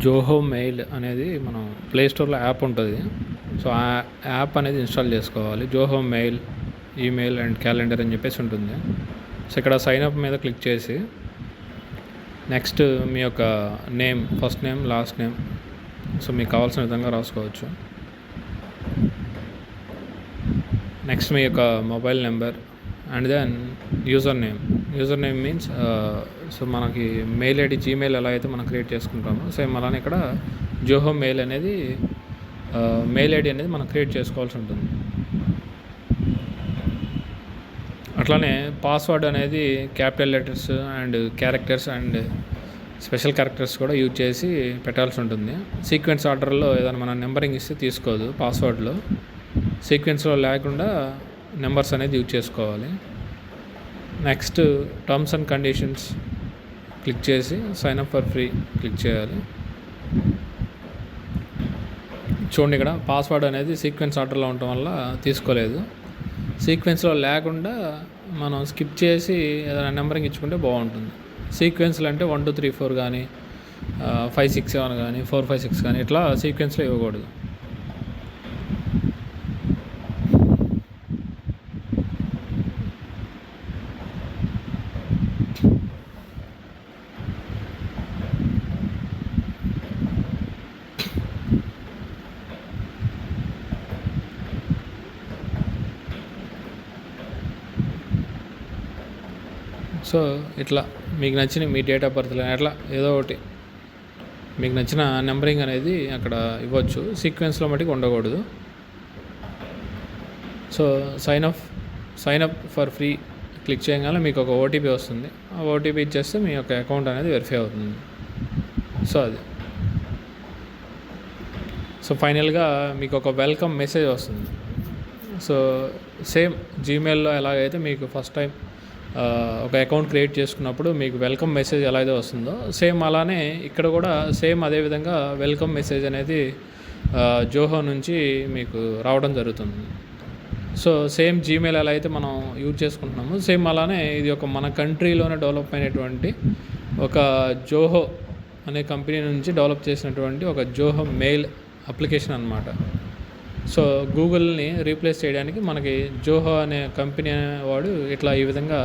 Zoho mail అనేది మనం play స్టోర్లో యాప్ ఉంటుంది. సో ఆ యాప్ అనేది ఇన్స్టాల్ చేసుకోవాలి. Zoho mail, email and calendar అని చెప్పేసి ఉంటుంది. సో ఇక్కడ సైన్ అప్ మీద క్లిక్ చేసి నెక్స్ట్ మీ యొక్క name, first name, last name, so మీకు కావాల్సిన విధంగా రాసుకోవచ్చు. నెక్స్ట్ మీ యొక్క mobile number and then user name means so మనకి మెయిల్ ఐడి జీమెయిల్ ఎలా అయితే మనం క్రియేట్ చేసుకుంటామో సేమ్ అలానే ఇక్కడ జోహో మెయిల్ అనేది మెయిల్ ఐడి అనేది మనం క్రియేట్ చేసుకోవాల్సి ఉంటుంది. అట్లానే పాస్వర్డ్ అనేది capital letters and characters and special characters కూడా యూజ్ చేసి పెట్టాల్సి ఉంటుంది. సీక్వెన్స్ ఆర్డర్లో ఏదైనా మనం నెంబరింగ్ ఇస్తే తీసుకోదు. పాస్వర్డ్లో సీక్వెన్స్లో లేకుండా నెంబర్స్ అనేది యూజ్ చేసుకోవాలి. Next terms and conditions click చేసి sign up for free click చేయాలి. చూడండి, ఇక్కడ పాస్వర్డ్ అనేది సీక్వెన్స్ ఆర్డర్లో ఉండటం వల్ల తీసుకోలేదు. సీక్వెన్స్లో లేకుండా మనం స్కిప్ చేసి ఏదైనా నెంబరింగ్ ఇచ్చుకుంటే బాగుంటుంది. సీక్వెన్స్లు అంటే 1 2 3 4 కానీ 5 6 7 కానీ 4 5 6 కానీ ఇట్లా సీక్వెన్స్లో ఇవ్వకూడదు. సో ఇట్లా మీకు నచ్చిన మీ డేట్ ఆఫ్ బర్త్లో అట్లా ఏదో ఒకటి మీకు నచ్చిన నెంబరింగ్ అనేది అక్కడ ఇవ్వచ్చు. సీక్వెన్స్లో మటుకు ఉండకూడదు. So sign up for free click చేయగానే మీకు ఒక ఓటీపీ వస్తుంది. ఆ ఓటీపీ ఇచ్చేస్తే మీ యొక్క అకౌంట్ అనేది వెరిఫై అవుతుంది. సో అది సో ఫైనల్గా మీకు ఒక వెల్కమ్ మెసేజ్ వస్తుంది. సో సేమ్ జీమెయిల్లో ఎలాగైతే మీకు ఫస్ట్ టైం ఒక అకౌంట్ క్రియేట్ చేసుకున్నప్పుడు మీకు వెల్కమ్ మెసేజ్ ఎలా అయితే వస్తుందో సేమ్ అలానే ఇక్కడ కూడా సేమ్ అదేవిధంగా వెల్కమ్ మెసేజ్ అనేది జోహో నుంచి మీకు రావడం జరుగుతుంది. సో సేమ్ జీమెయిల్ ఎలా అయితే మనం యూజ్ చేసుకుంటున్నామో సేమ్ అలానే ఇది ఒక మన కంట్రీలోనే డెవలప్ అయినటువంటి ఒక జోహో అనే కంపెనీ నుంచి డెవలప్ చేసినటువంటి ఒక జోహో మెయిల్ అప్లికేషన్ అన్నమాట. సో గూగుల్ని రీప్లేస్ చేయడానికి మనకి జోహో అనే కంపెనీ వాడు ఇట్లా ఈ విధంగా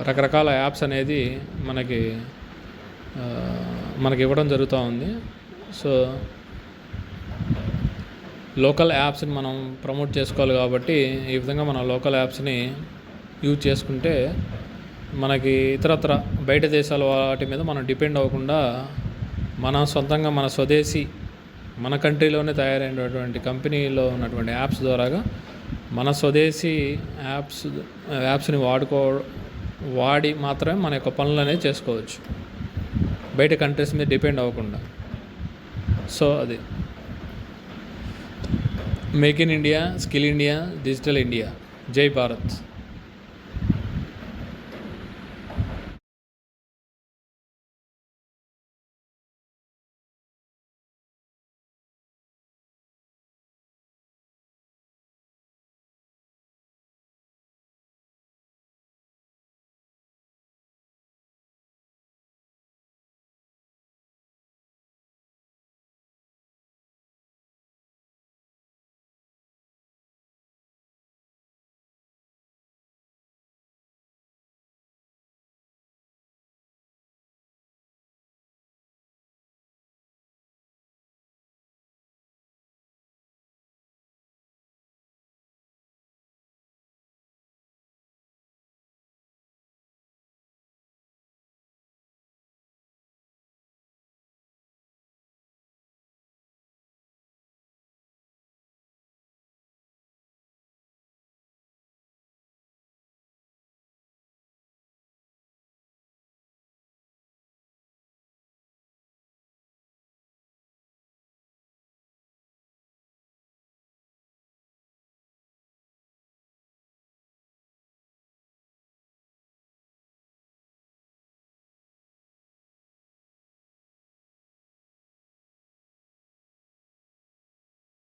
రకరకాల యాప్స్ అనేది మనకి ఇవ్వడం జరుగుతూ ఉంది. సో లోకల్ యాప్స్ని మనం ప్రమోట్ చేసుకోవాలి కాబట్టి ఈ విధంగా మన లోకల్ యాప్స్ని యూజ్ చేసుకుంటే మనకి ఇతరత్ర బయట దేశాల వాటి మీద మనం డిపెండ్ అవ్వకుండా మన సొంతంగా మన స్వదేశీ మన కంట్రీలోనే తయారైనటువంటి కంపెనీలో ఉన్నటువంటి యాప్స్ ద్వారాగా మన స్వదేశీ యాప్స్ని వాడి మాత్రమే మన యొక్క పనులు అనేది చేసుకోవచ్చు, బయట కంట్రీస్ మీద డిపెండ్ అవ్వకుండా. సో అది make in India, skill India, digital India. జై భారత్.